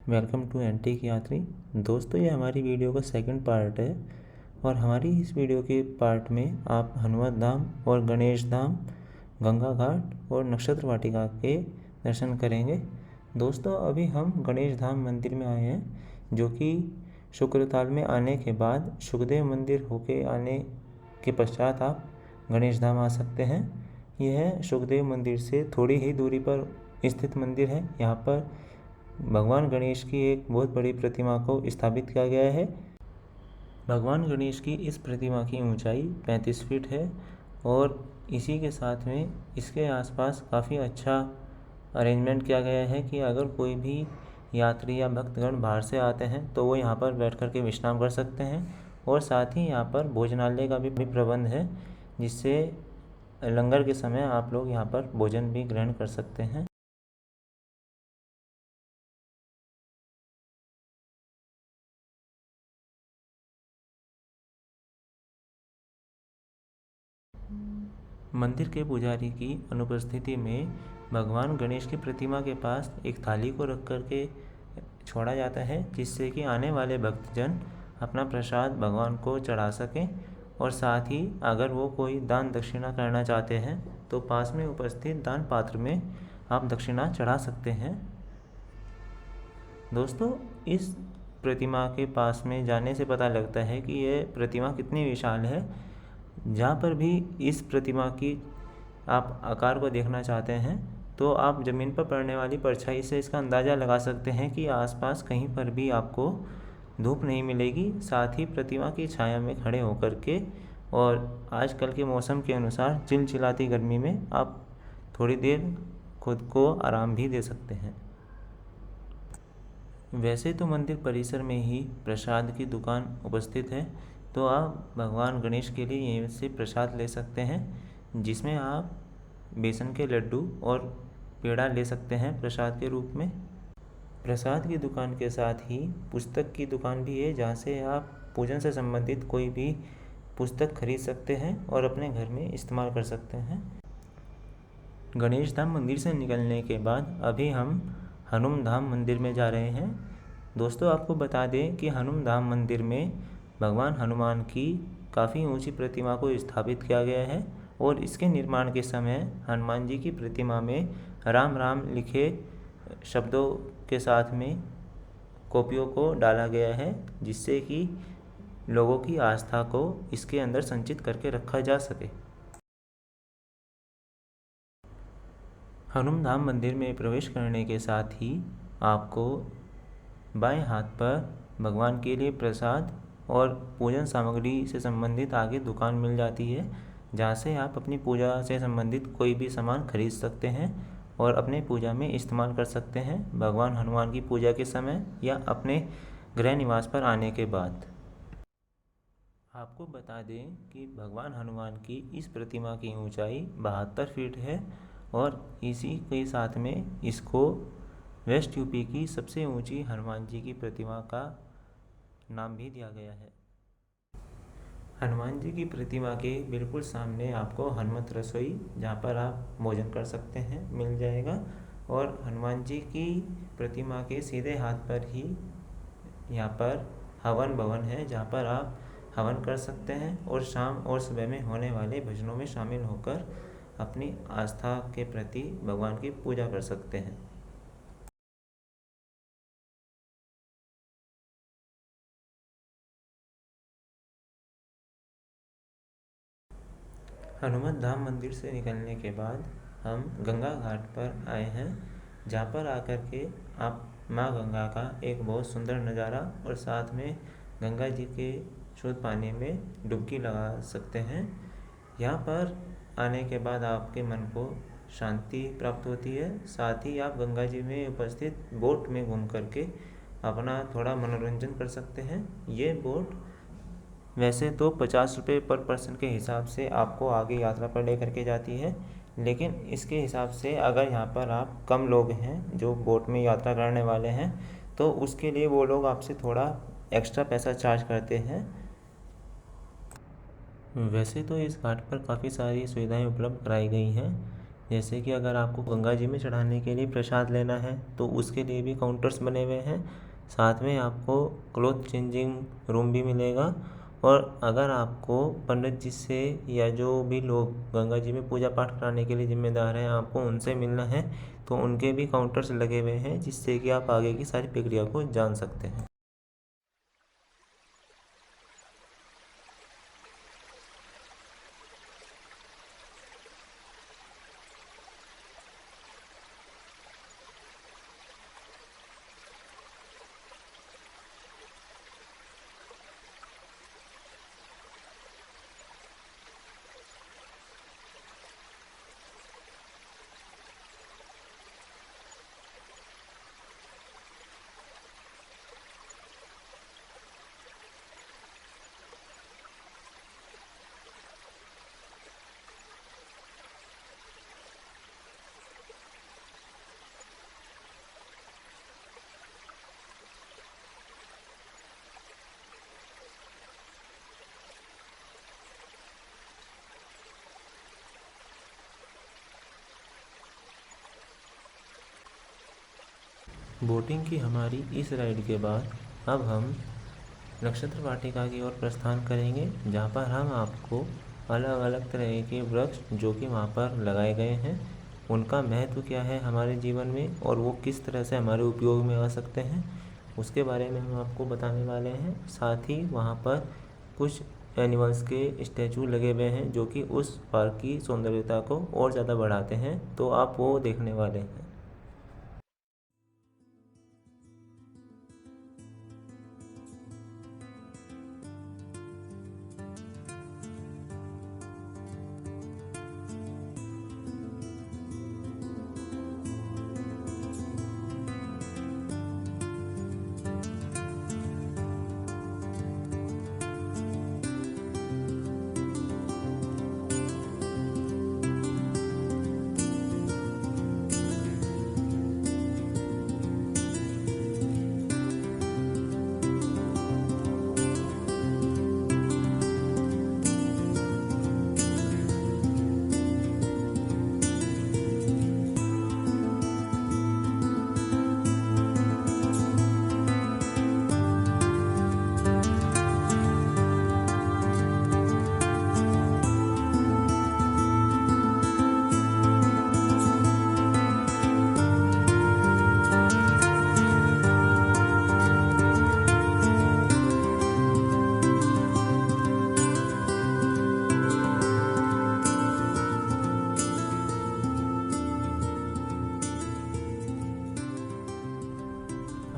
Welcome to antique यात्री। दोस्तों, ये हमारी वीडियो का सेकंड पार्ट है और हमारी इस वीडियो के पार्ट में आप हनुमत धाम और गणेश धाम, गंगा घाट और नक्षत्र वाटिका के दर्शन करेंगे। दोस्तों, अभी हम गणेश धाम मंदिर में आए हैं, जो कि शुक्रताल में आने के बाद सुखदेव मंदिर होके आने के पश्चात आप गणेश धाम आ सकते हैं। यह सुखदेव मंदिर से थोड़ी ही दूरी पर स्थित मंदिर है। यहाँ पर भगवान गणेश की एक बहुत बड़ी प्रतिमा को स्थापित किया गया है। भगवान गणेश की इस प्रतिमा की ऊंचाई 35 फीट है और इसी के साथ में इसके आसपास काफ़ी अच्छा अरेंजमेंट किया गया है कि अगर कोई भी यात्री या भक्तगण बाहर से आते हैं तो वो यहाँ पर बैठ कर के विश्राम कर सकते हैं। और साथ ही यहाँ पर भोजनालय का भी प्रबंध है, जिससे लंगर के समय आप लोग यहाँ पर भोजन भी ग्रहण कर सकते हैं। मंदिर के पुजारी की अनुपस्थिति में भगवान गणेश की प्रतिमा के पास एक थाली को रख करके छोड़ा जाता है, जिससे कि आने वाले भक्तजन अपना प्रसाद भगवान को चढ़ा सकें। और साथ ही अगर वो कोई दान दक्षिणा करना चाहते हैं तो पास में उपस्थित दान पात्र में आप दक्षिणा चढ़ा सकते हैं। दोस्तों, इस प्रतिमा के पास में जाने से पता लगता है कि यह प्रतिमा कितनी विशाल है। जहाँ पर भी इस प्रतिमा की आप आकार को देखना चाहते हैं तो आप ज़मीन पर पड़ने वाली परछाई से इसका अंदाज़ा लगा सकते हैं कि आसपास कहीं पर भी आपको धूप नहीं मिलेगी। साथ ही प्रतिमा की छाया में खड़े होकर के और आजकल के मौसम के अनुसार चिलचिलाती गर्मी में आप थोड़ी देर खुद को आराम भी दे सकते हैं। वैसे तो मंदिर परिसर में ही प्रसाद की दुकान उपस्थित है, तो आप भगवान गणेश के लिए यहीं से प्रसाद ले सकते हैं, जिसमें आप बेसन के लड्डू और पेड़ा ले सकते हैं प्रसाद के रूप में। प्रसाद की दुकान के साथ ही पुस्तक की दुकान भी है, जहाँ से आप पूजन से संबंधित कोई भी पुस्तक खरीद सकते हैं और अपने घर में इस्तेमाल कर सकते हैं। गणेश धाम मंदिर से निकलने के बाद अभी हम हनुम धाम मंदिर में जा रहे हैं। दोस्तों, आपको बता दें कि हनुम धाम मंदिर में भगवान हनुमान की काफ़ी ऊंची प्रतिमा को स्थापित किया गया है और इसके निर्माण के समय हनुमान जी की प्रतिमा में राम राम लिखे शब्दों के साथ में कॉपियों को डाला गया है, जिससे कि लोगों की आस्था को इसके अंदर संचित करके रखा जा सके। हनुम धाम मंदिर में प्रवेश करने के साथ ही आपको बाएं हाथ पर भगवान के लिए प्रसाद और पूजन सामग्री से संबंधित आगे दुकान मिल जाती है, जहाँ से आप अपनी पूजा से संबंधित कोई भी सामान खरीद सकते हैं और अपने पूजा में इस्तेमाल कर सकते हैं, भगवान हनुमान की पूजा के समय या अपने गृह निवास पर आने के बाद। आपको बता दें कि भगवान हनुमान की इस प्रतिमा की ऊंचाई 72 फीट है और इसी के साथ में इसको वेस्ट यूपी की सबसे ऊंची हनुमान जी की प्रतिमा का नाम भी दिया गया है। हनुमान जी की प्रतिमा के बिल्कुल सामने आपको हनुमत रसोई, जहाँ पर आप भोजन कर सकते हैं, मिल जाएगा। और हनुमान जी की प्रतिमा के सीधे हाथ पर ही यहाँ पर हवन भवन है, जहाँ पर आप हवन कर सकते हैं और शाम और सुबह में होने वाले भजनों में शामिल होकर अपनी आस्था के प्रति भगवान की पूजा कर सकते हैं। हनुमत धाम मंदिर से निकलने के बाद हम गंगा घाट पर आए हैं, जहाँ पर आकर के आप माँ गंगा का एक बहुत सुंदर नज़ारा और साथ में गंगा जी के शुद्ध पानी में डुबकी लगा सकते हैं। यहाँ पर आने के बाद आपके मन को शांति प्राप्त होती है। साथ ही आप गंगा जी में उपस्थित बोट में घूम करके अपना थोड़ा मनोरंजन कर सकते हैं। ये बोट वैसे तो 50 रुपये पर पर्सन के हिसाब से आपको आगे यात्रा पर ले करके जाती है, लेकिन इसके हिसाब से अगर यहाँ पर आप कम लोग हैं जो बोट में यात्रा करने वाले हैं तो उसके लिए वो लोग आपसे थोड़ा एक्स्ट्रा पैसा चार्ज करते हैं। वैसे तो इस घाट पर काफ़ी सारी सुविधाएं उपलब्ध कराई गई हैं, जैसे कि अगर आपको गंगा जी में चढ़ाने के लिए प्रसाद लेना है तो उसके लिए भी काउंटर्स बने हुए हैं। साथ में आपको क्लॉथ चेंजिंग रूम भी मिलेगा। और अगर आपको पंडित जी से या जो भी लोग गंगा जी में पूजा पाठ कराने के लिए जिम्मेदार हैं आपको उनसे मिलना है तो उनके भी काउंटर्स लगे हुए हैं, जिससे कि आप आगे की सारी प्रक्रिया को जान सकते हैं। बोटिंग की हमारी इस राइड के बाद अब हम नक्षत्र वाटिका की ओर प्रस्थान करेंगे, जहाँ पर हम आपको अलग अलग तरह के वृक्ष जो कि वहाँ पर लगाए गए हैं उनका महत्व क्या है हमारे जीवन में और वो किस तरह से हमारे उपयोग में आ सकते हैं उसके बारे में हम आपको बताने वाले हैं। साथ ही वहाँ पर कुछ एनिमल्स के स्टैचू लगे हुए हैं जो कि उस पार्क की सौंदर्यता को और ज़्यादा बढ़ाते हैं, तो आप वो देखने वाले हैं।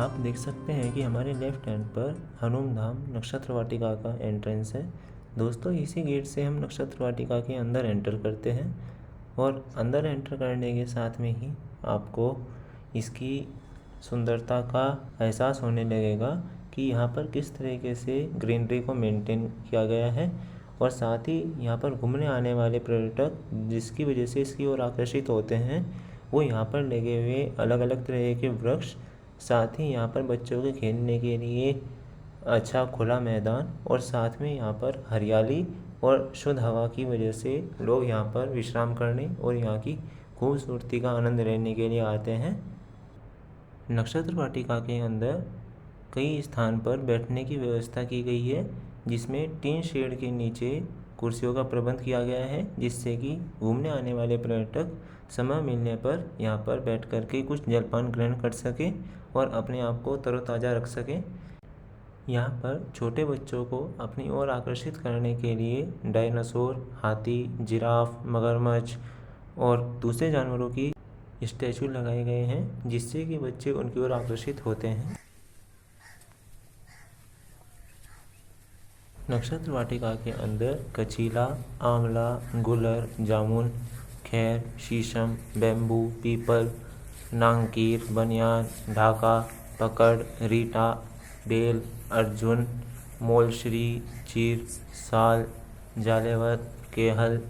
आप देख सकते हैं कि हमारे लेफ्ट हैंड पर हनुम धाम नक्षत्र वाटिका का एंट्रेंस है। दोस्तों, इसी गेट से हम नक्षत्र वाटिका के अंदर एंटर करते हैं और अंदर एंटर करने के साथ में ही आपको इसकी सुंदरता का एहसास होने लगेगा कि यहाँ पर किस तरीके से ग्रीनरी को मेंटेन किया गया है और साथ ही यहाँ पर घूमने आने वाले पर्यटक जिसकी वजह से इसकी ओर आकर्षित होते हैं वो यहाँ पर लगे हुए अलग अलग तरह के वृक्ष, साथ ही यहाँ पर बच्चों के खेलने के लिए अच्छा खुला मैदान और साथ में यहाँ पर हरियाली और शुद्ध हवा की वजह से लोग यहाँ पर विश्राम करने और यहाँ की खूबसूरती का आनंद लेने के लिए आते हैं। नक्षत्र वाटिका के अंदर कई स्थान पर बैठने की व्यवस्था की गई है, जिसमें टीन शेड के नीचे कुर्सियों का प्रबंध किया गया है, जिससे कि घूमने आने वाले पर्यटक समय मिलने पर यहाँ पर बैठ कर के कुछ जलपान ग्रहण कर सकें और अपने आप को तरोताज़ा रख सकें। यहाँ पर छोटे बच्चों को अपनी ओर आकर्षित करने के लिए डायनासोर, हाथी, जिराफ, मगरमच्छ और दूसरे जानवरों की स्टैचू लगाए गए हैं, जिससे कि बच्चे उनकी ओर आकर्षित होते हैं। नक्षत्र वाटिका के अंदर कचीला, आंवला, गुलर, जामुन, खैर, शीशम, बेम्बू, पीपल, नांगकीर, बनियान, ढाका, पकड़, रीटा, बेल, अर्जुन, मोलश्री, चीर, साल, जालेवत, केहल,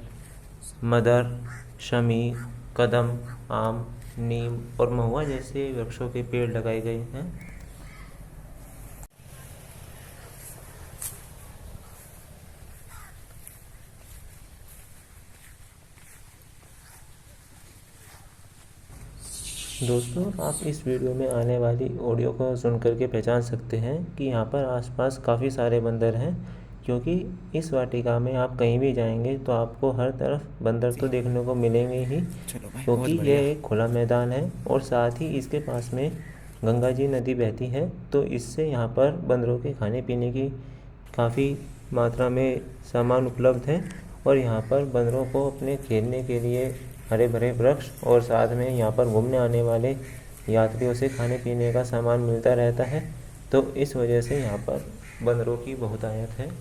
मदर, शमी, कदम, आम, नीम और महुआ जैसे वृक्षों के पेड़ लगाए गए हैं। दोस्तों, आप इस वीडियो में आने वाली ऑडियो को सुन करके पहचान सकते हैं कि यहाँ पर आसपास काफ़ी सारे बंदर हैं, क्योंकि इस वाटिका में आप कहीं भी जाएंगे तो आपको हर तरफ बंदर तो देखने को मिलेंगे ही, क्योंकि यह एक खुला मैदान है और साथ ही इसके पास में गंगा जी नदी बहती है। तो इससे यहाँ पर बंदरों के खाने पीने की काफ़ी मात्रा में सामान उपलब्ध है और यहाँ पर बंदरों को अपने खेलने के लिए हरे भरे वृक्ष और साथ में यहाँ पर घूमने आने वाले यात्रियों से खाने पीने का सामान मिलता रहता है। तो इस वजह से यहाँ पर बंदरों की बहुतायत है।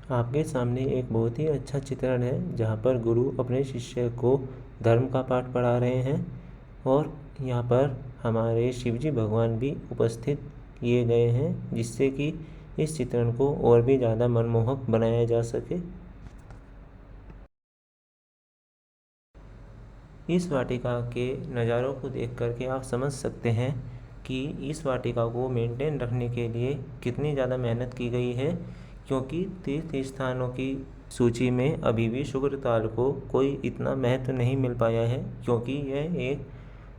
आपके सामने एक बहुत ही अच्छा चित्रण है, जहाँ पर गुरु अपने शिष्य को धर्म का पाठ पढ़ा रहे हैं और यहाँ पर हमारे शिवजी भगवान भी उपस्थित किए गए हैं, जिससे कि इस चित्रण को और भी ज़्यादा मनमोहक बनाया जा सके। इस वाटिका के नज़ारों को देख करके आप समझ सकते हैं कि इस वाटिका को मेंटेन रखने के लिए कितनी ज़्यादा मेहनत की गई है, क्योंकि तीर्थ स्थानों की सूची में अभी भी शुक्रताल को कोई इतना महत्व नहीं मिल पाया है, क्योंकि यह एक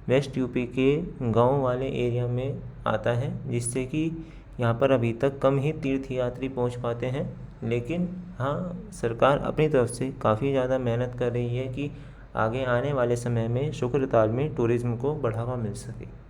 वेस्ट यूपी के गांव वाले एरिया में आता है, जिससे कि यहाँ पर अभी तक कम ही तीर्थयात्री पहुँच पाते हैं। लेकिन हाँ, सरकार अपनी तरफ से काफ़ी ज़्यादा मेहनत कर रही है कि आगे आने वाले समय में शुक्रताल में टूरिज़्म को बढ़ावा मिल सके।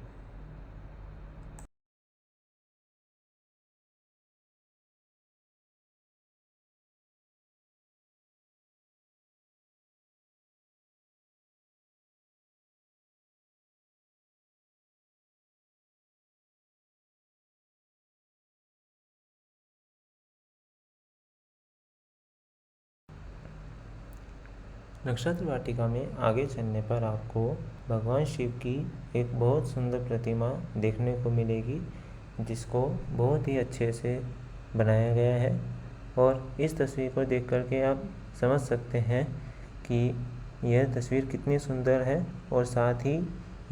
नक्षत्र वाटिका में आगे चलने पर आपको भगवान शिव की एक बहुत सुंदर प्रतिमा देखने को मिलेगी, जिसको बहुत ही अच्छे से बनाया गया है। और इस तस्वीर को देख करके आप समझ सकते हैं कि यह तस्वीर कितनी सुंदर है। और साथ ही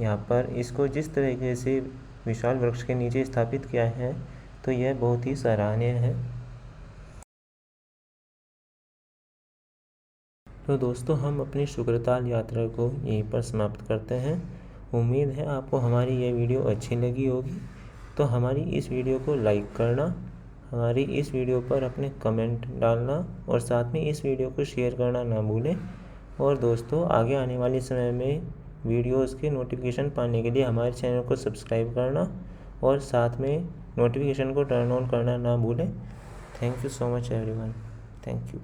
यहाँ पर इसको जिस तरीके से विशाल वृक्ष के नीचे स्थापित किया है, तो यह बहुत ही सराहनीय है। तो दोस्तों, हम अपनी शुक्रताल यात्रा को यहीं पर समाप्त करते हैं। उम्मीद है आपको हमारी ये वीडियो अच्छी लगी होगी। तो हमारी इस वीडियो को लाइक करना, हमारी इस वीडियो पर अपने कमेंट डालना और साथ में इस वीडियो को शेयर करना ना भूलें। और दोस्तों, आगे आने वाले समय में वीडियोज़ के नोटिफिकेशन पाने के लिए हमारे चैनल को सब्सक्राइब करना और साथ में नोटिफिकेशन को टर्न ऑन करना ना भूलें। Thank you so much everyone. Thank you.